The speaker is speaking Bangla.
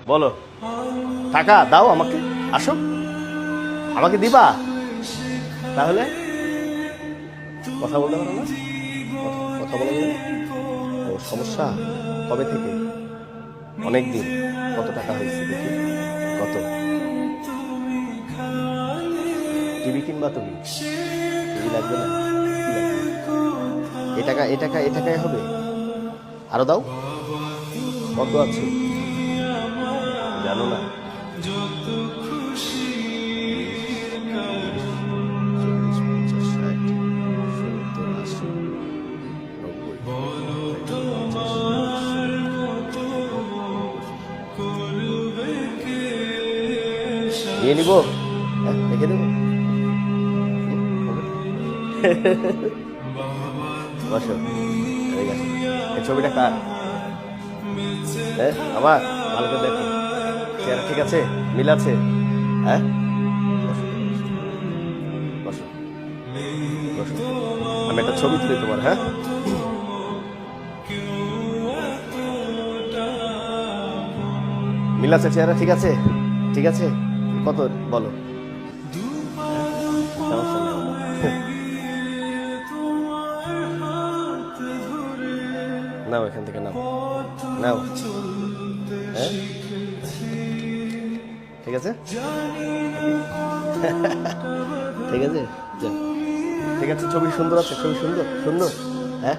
বলো, টাকা দাও আমাকে, আসো, আমাকে দিবা? তাহলে কথা বলতে পারো না? কথা বলা যাবে না? ও সমস্যা কবে থেকে? অনেক দিন। কত টাকা হয়েছে দেখি, কত? টিভি কিনবা তুমি? টিভি লাগবে না? কি লাগবে? এ টাকায় হবে? আরো দাও। কত আছে জানো না? 40, 50, 60, 70, 80, 90, 90, নিয়ে নিবো, রেখে দেবো। বসো, ঠিক আছে। এই ছবিটা কার? আমার? ভালো করে দেখো, চেহারা ঠিক আছে, মিল আছে? হ্যাঁ, বসো, বসো, বসো। আমি একটা ছবি তুলি তোমার, হ্যাঁ? মিল আছে, চেহারা ঠিক আছে? ঠিক আছে? কত বলো? সমস্যা নেই। নাও, এখান থেকে নাও, নাও। হ্যাঁ, ঠিক আছে, ঠিক আছে, যাও। ঠিক আছে, ছবি সুন্দর আছে, ছবি সুন্দর সুন্দর, হ্যাঁ।